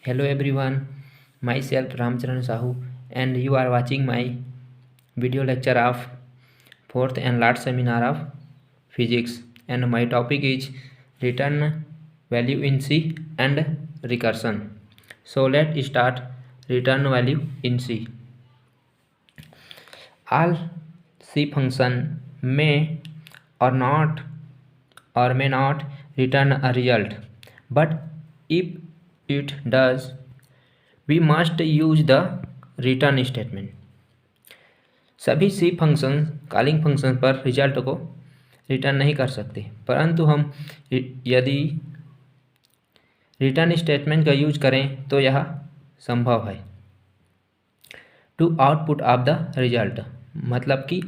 Hello everyone, myself Ramcharan Sahu and you are watching my video lecture of 4th and last seminar of physics, and my topic is return value in C and recursion. So let's start return value in C. All C function may or not or may not return a result, but if it does, we must use the return statement. सभी सी function calling function पर result को return नहीं कर सकते, परंतु हम यदि return statement का यूज करें तो यह संभव है। To output of the result, मतलब कि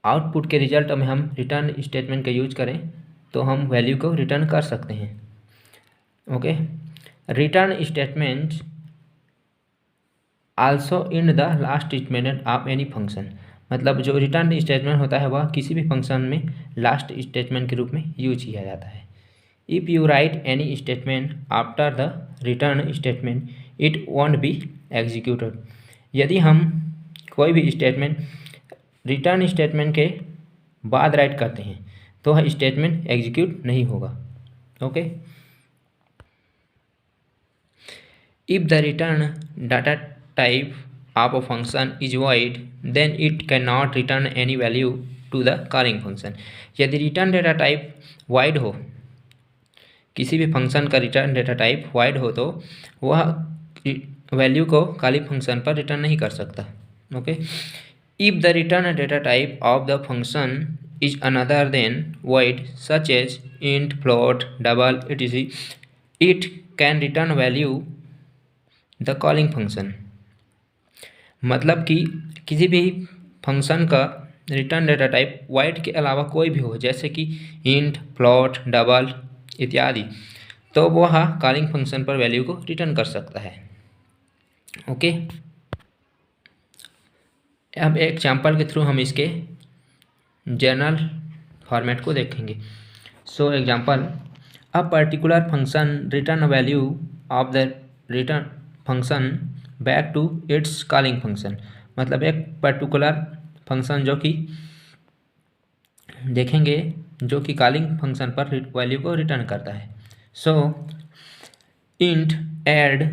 आउटपुट के रिजल्ट में हम रिटर्न स्टेटमेंट का यूज करें तो हम वैल्यू को रिटर्न कर सकते हैं। Okay, return statement also in the last statement of any function, मतलब जो रिटर्न स्टेटमेंट होता है वह किसी भी फंक्शन में लास्ट स्टेटमेंट के रूप में यूज किया जाता है। If you right any statement after the return statement it won't be executed, यदि हम कोई भी स्टेटमेंट रिटर्न स्टेटमेंट के बाद राइट करते हैं तो वह स्टेटमेंट एग्जीक्यूट नहीं होगा। Okay, if the return data type of a function is void, then it cannot return any value to the calling function. यदि रिटर्न डेटा टाइप void हो, किसी भी फंक्शन का रिटर्न डेटा टाइप void हो, तो वह वैल्यू को calling function पर रिटर्न नहीं कर सकता। Okay, if the return data type of the function is another then void such as int, float, double etc, it can return value the calling function, मतलब कि किसी भी फंक्शन का रिटर्न डेटा टाइप वाइड के अलावा कोई भी हो, जैसे कि इंट, फ्लोट, डबल इत्यादि, तो वह कॉलिंग फंक्शन पर वैल्यू को रिटर्न कर सकता है। ओके, अब एग्जांपल के थ्रू हम इसके जनरल फॉर्मेट को देखेंगे। So example, a particular function return value of the return function back to its calling function, मतलब एक पर्टिकुलर फंक्शन जो कि देखेंगे जो कि कॉलिंग फंक्शन पर वैल्यू को रिटर्न करता है। So int add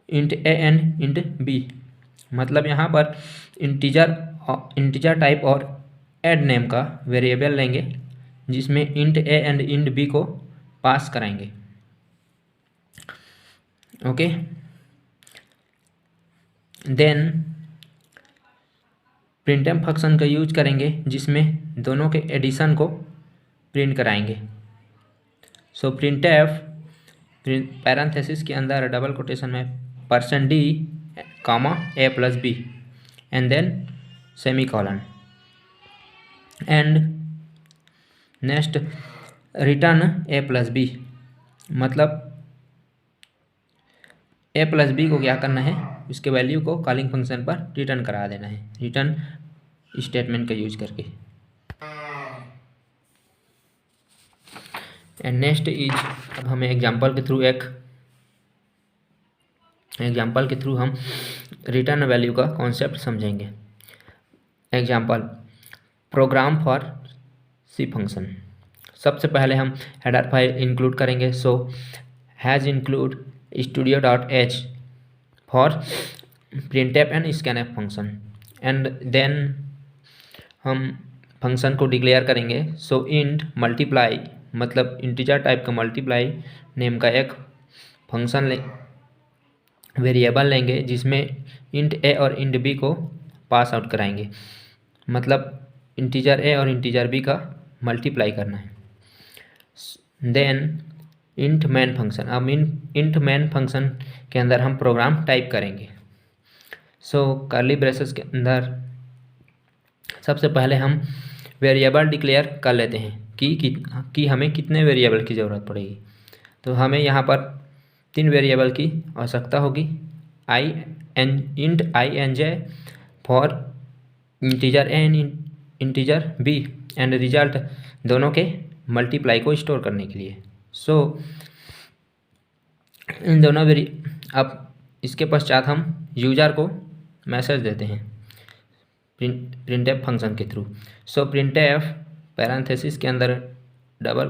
int a and int b, मतलब यहाँ पर इंटीजर टाइप और ऐड नेम का वेरिएबल लेंगे जिसमें int a and int b को पास कराएंगे। ओके, देन प्रिंटफ फंक्शन का यूज करेंगे जिसमें दोनों के एडिशन को प्रिंट कराएंगे। सो प्रिंटफ पैरेंथेसिस के अंदर डबल कोटेशन में %d comma a plus B and then semicolon, and next return a plus B, मतलब a प्लस बी को क्या करना है, इसके वैल्यू को कॉलिंग फंक्शन पर रिटर्न करा देना है रिटर्न स्टेटमेंट का यूज करके। एंड नेक्स्ट इज, अब हमें एग्जांपल के थ्रू हम रिटर्न वैल्यू का कॉन्सेप्ट समझेंगे। Example, program for C function. सबसे पहले हम हेडर फाइल इंक्लूड करेंगे। So hash include studio.h for printf and scanf function, and then हम फंक्शन को डिक्लेयर करेंगे। सो इंट मल्टीप्लाई, मतलब इंटीजर टाइप का मल्टीप्लाई नेम का एक फंक्शन वेरिएबल लेंगे जिसमें इंट ए और इंट बी को पास आउट कराएंगे, मतलब इंटीजर ए और इंटीजर बी का मल्टीप्लाई करना है। देन इंट मैन फंक्शन, अब इंट मैन फंक्शन के अंदर हम प्रोग्राम टाइप करेंगे। सो कर्ली ब्रेसेस के अंदर सबसे पहले हम वेरिएबल डिक्लेयर कर लेते हैं कि हमें कितने वेरिएबल की ज़रूरत पड़ेगी। तो हमें यहाँ पर 3 वेरिएबल की आवश्यकता होगी। Int I N J for integer A and integer B, and result दोनों के मल्टीप्लाई को स्टोर करने के लिए। सो इन दोनों वेरी अब इसके पश्चात हम यूजर को मैसेज देते हैं प्रिंटफ फंक्शन के थ्रू। सो प्रिंटफ पैरेंथेसिस के अंदर डबल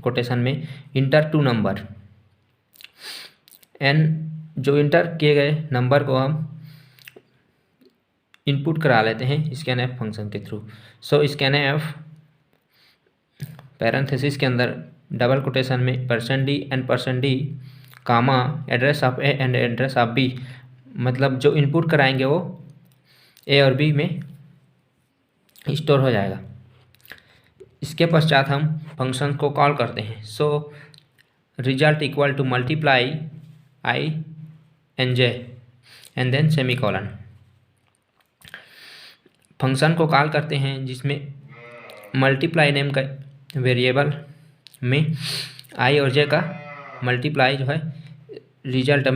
कोटेशन में इंटर टू नंबर, एंड जो इंटर किए गए नंबर को हम इनपुट करा लेते हैं स्कैनफ फंक्शन के थ्रू। सो स्कैनफ पैरेंथेसिस के अंदर डबल कोटेशन में %d and %d comma address of A and address of B, मतलब जो इनपुट कराएंगे वो ए और बी में स्टोर हो जाएगा। इसके पश्चात हम फंक्शन को कॉल करते हैं। So result equal to multiply I N J and then semicolon. Function को कॉल करते हैं जिसमें मल्टीप्लाई नेम का वेरिएबल में आई और जे का मल्टीप्लाई जो है रिजल्ट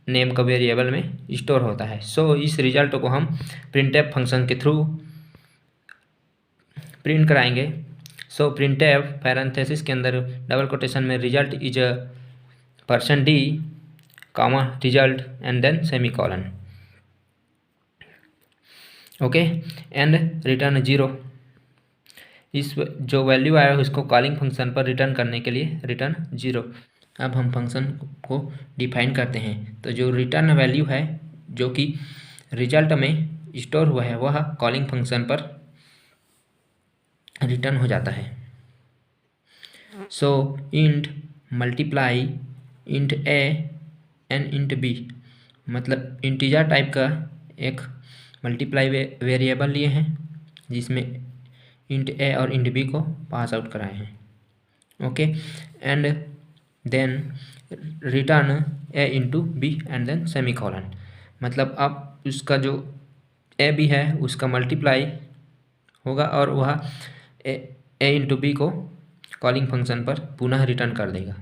नेम का वेरिएबल में स्टोर होता है। सो इस रिजल्ट को हम प्रिंटफ फंक्शन के थ्रू प्रिंट कराएंगे। सो प्रिंटफ पैरेंथेसिस के अंदर डबल कोटेशन में result is %d comma result and then semicolon, okay, and return 0। इस जो वैल्यू आया है उसको कॉलिंग फंक्शन पर रिटर्न करने के लिए रिटर्न 0। अब हम फंक्शन को डिफाइन करते हैं। तो जो रिटर्न वैल्यू है जो कि रिजल्ट में स्टोर हुआ है वह कॉलिंग फंक्शन पर रिटर्न हो जाता है। So int multiply int a and int b, मतलब इंटीजर टाइप का एक मल्टीप्लाई वेरिएबल लिए हैं जिसमें इंट ए और इंट बी को पास आउट कराए हैं, okay, and then return A into B and then semicolon, मतलब अब उसका जो ए बी है उसका मल्टीप्लाई होगा और वह ए इंटू बी को कॉलिंग फंक्शन पर पुनः रिटर्न कर देगा।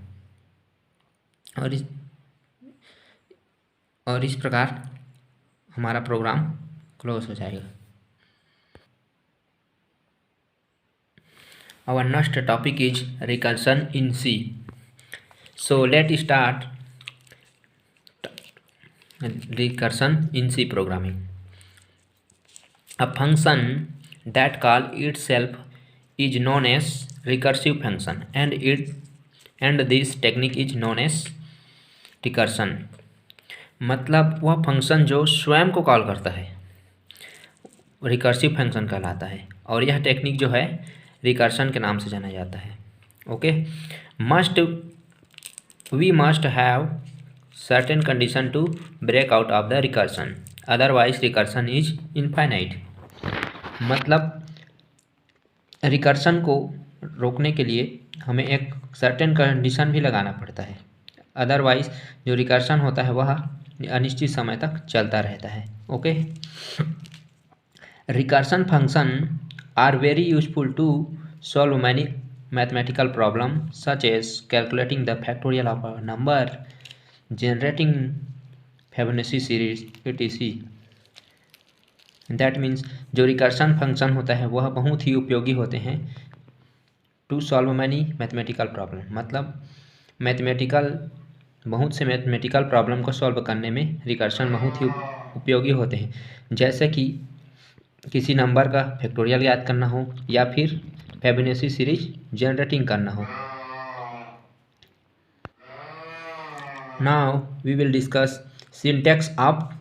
और इस प्रकार हमारा प्रोग्राम क्लोज हो जाएगा। Our next topic is recursion in C. So let's start recursion in C programming. A function that calls itself is known as recursive function, and this technique is known as recursion. मतलब वह function जो स्वयं को call करता है recursive function कहलाता है, और यह टेक्निक जो है रिकर्शन के नाम से जाना जाता है, okay. We must have certain condition to break out of the recursion, otherwise recursion is infinite. मतलब रिकर्शन को रोकने के लिए हमें एक सर्टेन कंडीशन भी लगाना पड़ता है, अदरवाइज जो रिकर्शन होता है वह अनिश्चित समय तक चलता रहता है, okay. Recursion function are very useful to solve many mathematical problems such as calculating the factorial of a number, generating Fibonacci series etc. That means जो रिकर्शन फंक्शन होता है वह बहुत ही उपयोगी होते हैं to solve many mathematical problem, मतलब बहुत से मैथमेटिकल प्रॉब्लम को सॉल्व करने में रिकर्शन बहुत ही उपयोगी होते हैं, जैसे कि किसी नंबर का फैक्टोरियल याद करना हो या फिर फिबोनाची सीरीज जनरेटिंग करना हो। Now we will discuss syntax of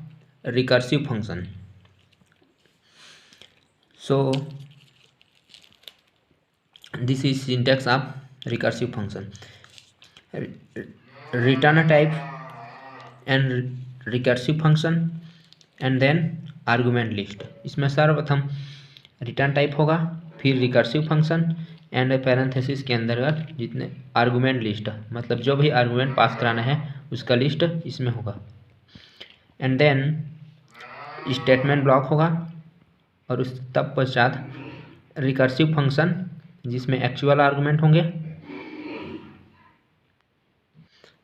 recursive function. So this is syntax of recursive function. Return type and recursive function and then argument list. इसमें सर्वप्रथम रिटर्न टाइप होगा, फिर रिकर्सिव फंक्शन एंड पैरेंथेसिस के अंतर्गत जितने argument list, मतलब जो भी आर्गुमेंट पास कराना है उसका लिस्ट इसमें होगा, एंड देन स्टेटमेंट ब्लॉक होगा, और उस तब पश्चात रिकर्सिव फंक्शन जिसमें एक्चुअल आर्गुमेंट होंगे,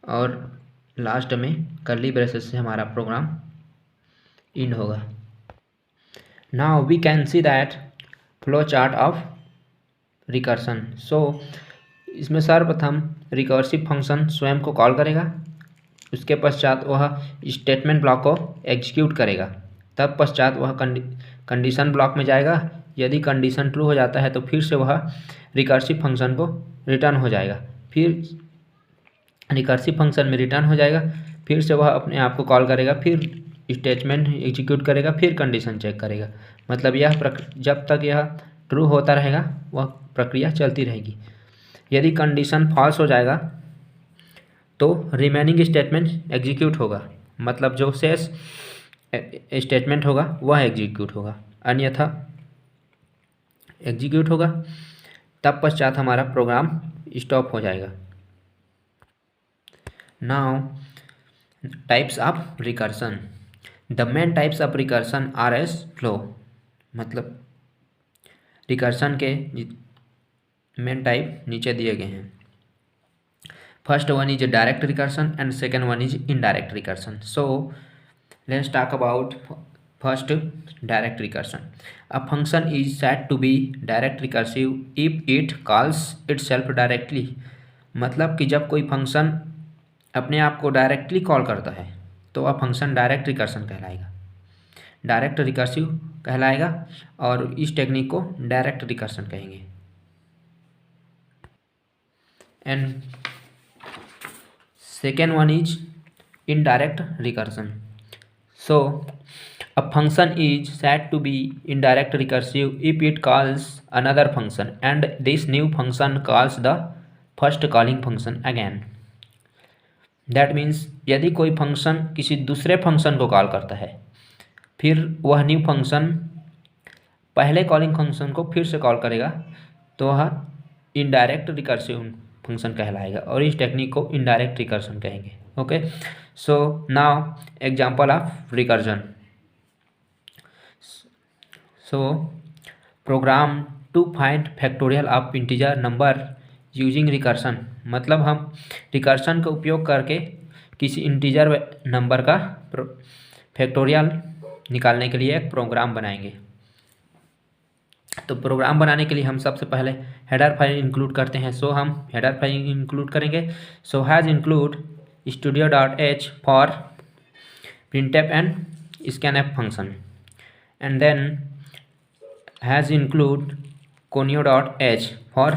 और लास्ट में कर्ली ब्रेसेस से हमारा प्रोग्राम इंड होगा। Now we can see that flow chart of recursion. So इसमें सर्वप्रथम रिकर्सिव फंक्शन स्वयं को कॉल करेगा, उसके पश्चात वह स्टेटमेंट ब्लॉक को एग्जीक्यूट करेगा, तब पश्चात वह कंडीशन ब्लॉक में जाएगा। यदि कंडीशन ट्रू हो जाता है तो फिर से वह रिकर्सिव फंक्शन को रिटर्न हो जाएगा, फिर रिकर्सिव फंक्शन में रिटर्न हो जाएगा, फिर से वह अपने आप को कॉल करेगा, फिर स्टेटमेंट एग्जीक्यूट करेगा, फिर कंडीशन चेक करेगा। मतलब यह जब तक यह ट्रू होता रहेगा वह प्रक्रिया चलती रहेगी। यदि कंडीशन फॉल्स हो जाएगा तो रिमेनिंग स्टेटमेंट एग्जीक्यूट होगा, मतलब जो शेष स्टेटमेंट होगा वह एग्जीक्यूट होगा, अन्यथा एग्जीक्यूट होगा, तब पश्चात हमारा प्रोग्राम स्टॉप हो जाएगा। Now types of recursion. The main types of recursion are as follow. मतलब रिकर्सन के मेन टाइप नीचे दिए गए हैं। First one is direct recursion and second one is indirect recursion. So let's talk about first direct recursion. A function is said to be direct recursive if it calls itself directly. मतलब कि जब कोई function अपने आप को directly call करता है तो वह फंक्शन डायरेक्ट रिकर्सन कहलाएगा, डायरेक्ट रिकर्सिव कहलाएगा, और इस टेक्निक को डायरेक्ट रिकर्सन कहेंगे। And second one is indirect recursion. So a function is said to be indirect recursive if it calls another function and this new function calls the first calling function again. That means यदि कोई function किसी दूसरे function को call करता है, फिर वह new function पहले कॉलिंग फंक्शन को फिर से कॉल करेगा, तो वह इनडायरेक्ट रिकर्सिव फंक्शन कहलाएगा, और इस टेक्निक को इनडायरेक्ट रिकर्सन कहेंगे। Okay, so now example of recursion. So program to find factorial of integer number using recursion. मतलब हम रिकर्सन का उपयोग करके किसी इंटीजर नंबर का फैक्टोरियल निकालने के लिए एक प्रोग्राम बनाएंगे। तो प्रोग्राम बनाने के लिए हम सबसे पहले हेडर फाइल इंक्लूड करते हैं। सो हम हेडर फाइल इंक्लूड करेंगे। So hash include studio.h for printf and scanf function, and then hash include conio.h for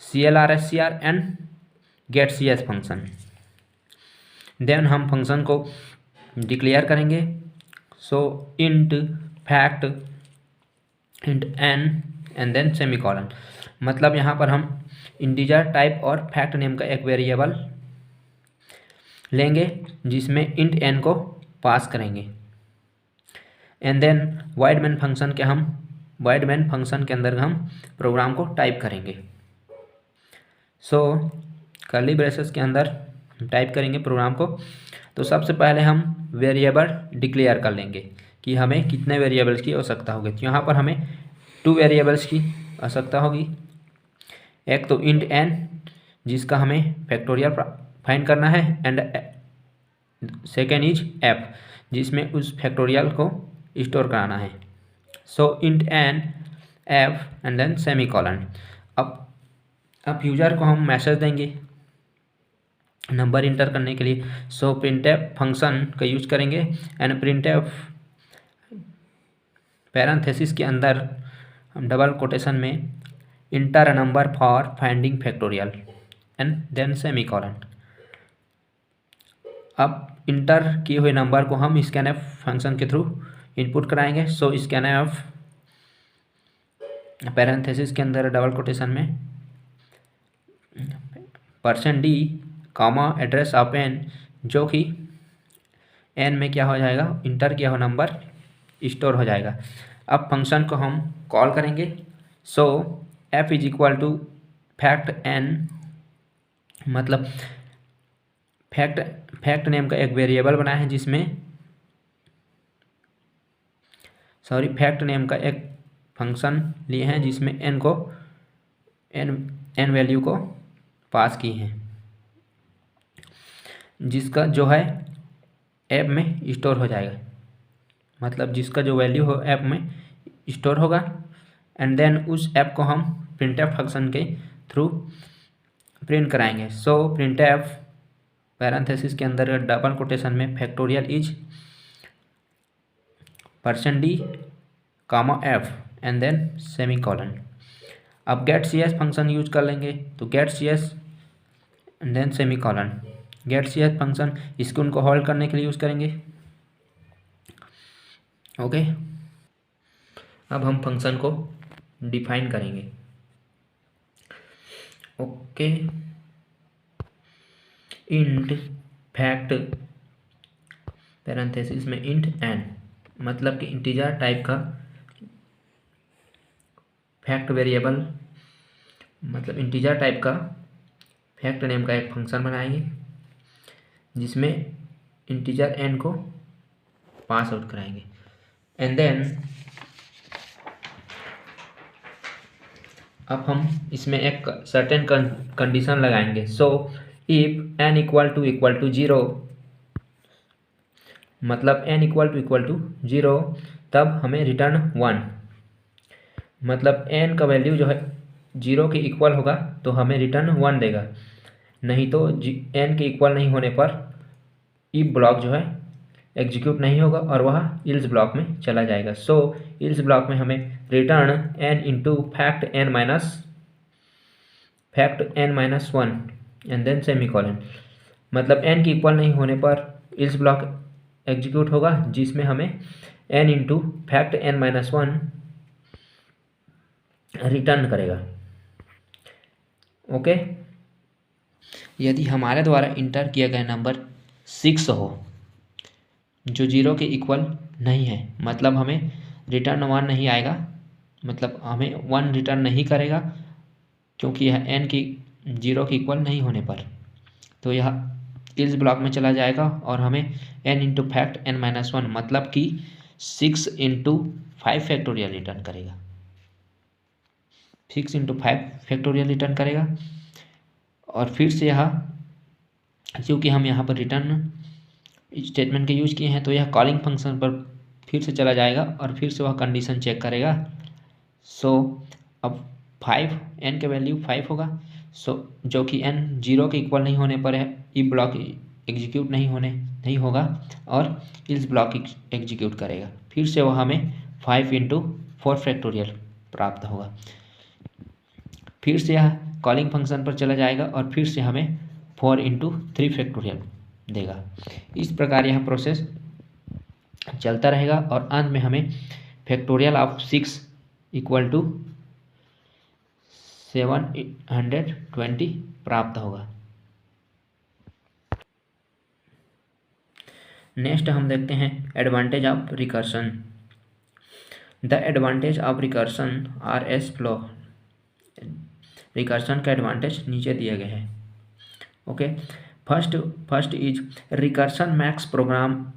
clrscr and getcs function. Then हम फंक्शन को डिक्लेयर करेंगे। So int fact int n and then semicolon. मतलब यहाँ पर हम integer type और fact name का एक वेरिएबल लेंगे जिसमें इंट n को पास करेंगे, and then void main function के अंदर हम प्रोग्राम को टाइप करेंगे। सो कर्ली ब्रेसेस के अंदर टाइप करेंगे प्रोग्राम को। तो सबसे पहले हम वेरिएबल डिक्लेयर कर लेंगे कि हमें कितने वेरिएबल्स की आवश्यकता होगी। तो यहाँ पर हमें 2 वेरिएबल्स की आवश्यकता होगी। एक तो इंट n जिसका हमें फैक्टोरियल फाइंड करना है, एंड सेकेंड इज f जिसमें उस फैक्टोरियल को स्टोर कराना है। So int n f and then semicolon. अब यूजर को हम मैसेज देंगे नंबर इंटर करने के लिए। सो printf फंक्शन का यूज करेंगे, एंड printf पैरेंथेसिस के अंदर हम डबल कोटेशन में enter a number for finding factorial and then semicolon. अब इंटर किए हुए नंबर को हम scanf फंक्शन के थ्रू इनपुट कराएंगे। सो scanf पैरेंथेसिस के अंदर डबल कोटेशन में %d comma address of n, जो कि n में क्या हो जाएगा, इंटर किया हुआ नंबर स्टोर हो जाएगा। अब फंक्शन को हम कॉल करेंगे। So f is equal to fact n, मतलब फैक्ट नेम का एक वेरिएबल बनाया है जिसमें फैक्ट नेम का एक फंक्शन लिए हैं जिसमें n वैल्यू को पास की हैं, जिसका जो है ऐप में स्टोर हो जाएगा। मतलब जिसका जो वैल्यू हो ऐप में स्टोर होगा, एंड देन उस ऐप को हम printf फंक्शन के थ्रू प्रिंट कराएंगे। सो प्रिंट एफ पैरेंथेसिस के अंदर डबल कोटेशन में factorial is %d comma F and then semicolon. अब get C S function use कर लेंगे, तो get C S and then semicolon. Get C S function इसको उनको होल्ड करने के लिए यूज करेंगे। ओके, अब हम फंक्शन को डिफाइन करेंगे। ओके, इंट फैक्ट पैरेंथेसिस में इंट एन, मतलब कि इंटीजर टाइप का फैक्ट वेरिएबल, मतलब इंटीजर टाइप का फैक्ट नेम का एक फंक्शन बनाएंगे जिसमें इंटीजर एन को पास आउट कराएंगे। एंड देन अब हम इसमें एक सर्टेन कंडीशन लगाएंगे। So if n equal to 0, मतलब n इक्वल टू 0, तब हमें रिटर्न 1, मतलब n का वैल्यू जो है 0 के इक्वल होगा तो हमें रिटर्न 1 देगा, नहीं तो n के इक्वल नहीं होने पर if ब्लॉक जो है एग्जीक्यूट नहीं होगा और वह इल्स ब्लॉक में चला जाएगा। सो इल्स ब्लॉक में हमें return n into fact n minus 1 and then semicolon, मतलब n के इक्वल नहीं होने पर इल्स ब्लॉक एग्जीक्यूट होगा जिसमें हमें n into fact n minus 1 return करेगा। ओके, यदि हमारे द्वारा इंटर किया गया नंबर 6 हो जो 0 के इक्वल नहीं है, मतलब हमें रिटर्न 1 नहीं आएगा, मतलब हमें 1 रिटर्न नहीं करेगा क्योंकि यह n की 0 के इक्वल नहीं होने पर, तो यह इल्स ब्लॉक में चला जाएगा और हमें n into fact n minus 1, मतलब कि 6 इंटू 5 फैक्टोरियल रिटर्न करेगा। 6 इंटू 5 फैक्टोरियल रिटर्न करेगा। और फिर से यह, क्योंकि हम यहाँ पर रिटर्न स्टेटमेंट के यूज किए हैं, तो यह कॉलिंग फंक्शन पर फिर से चला जाएगा और फिर से वह कंडीशन चेक करेगा। सो अब 5, n का वैल्यू 5 होगा, सो जो कि n 0 के इक्वल नहीं होने पर है if ब्लॉक एग्जीक्यूट नहीं होगा और इल्स ब्लॉक एग्जीक्यूट करेगा। फिर से वह हमें 5 इंटू 4 फैक्टोरियल प्राप्त होगा। फिर से यह कॉलिंग फंक्शन पर चला जाएगा और फिर से हमें 4 इंटू 3 फैक्टोरियल देगा। इस प्रकार यह प्रोसेस चलता रहेगा और अंत में हमें फैक्टोरियल ऑफ 6 इक्वल टू 720 प्राप्त होगा। नेक्स्ट हम देखते हैं advantage of recursion. The advantage of recursion are as follow. Recursion का एडवांटेज नीचे दिए गए हैं। Okay, first is recursion makes program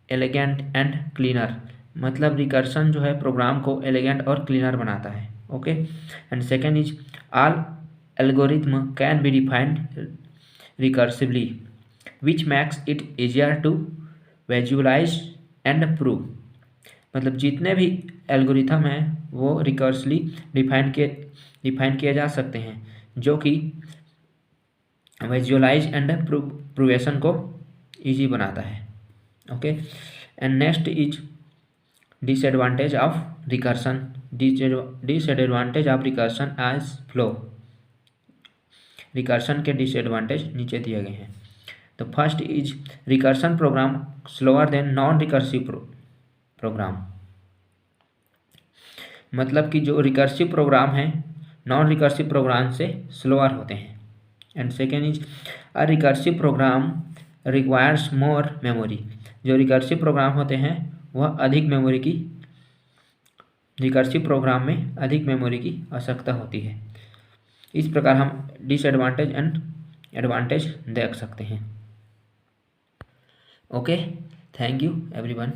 elegant and cleaner, मतलब रिकर्सन जो है प्रोग्राम को एलिगेंट और क्लीनर बनाता है। Okay, and second is all algorithm can be defined recursively which makes it easier to visualize and prove, मतलब जितने भी एल्गोरिथम हैं वो रिकर्सली डिफाइन किए जा सकते हैं, जो कि विजुअलाइज एंड प्रूवेशन को इजी बनाता है। Okay, and next is disadvantage of recursion. Disadvantage of recursion as follow. Recursion के डिसएडवांटेज नीचे दिए गए हैं। तो first is recursion program slower than non recursive program, मतलब कि जो रिकर्सिव प्रोग्राम है नॉन रिकर्सिव प्रोग्राम से स्लोअर होते हैं। And second is a recursive program requires more memory. जो रिकर्सिव प्रोग्राम होते हैं वह अधिक मेमोरी की, रिकर्सिव प्रोग्राम में अधिक मेमोरी की आवश्यकता होती है। इस प्रकार हम डिसएडवांटेज एंड एडवांटेज देख सकते हैं। Okay, thank you everyone.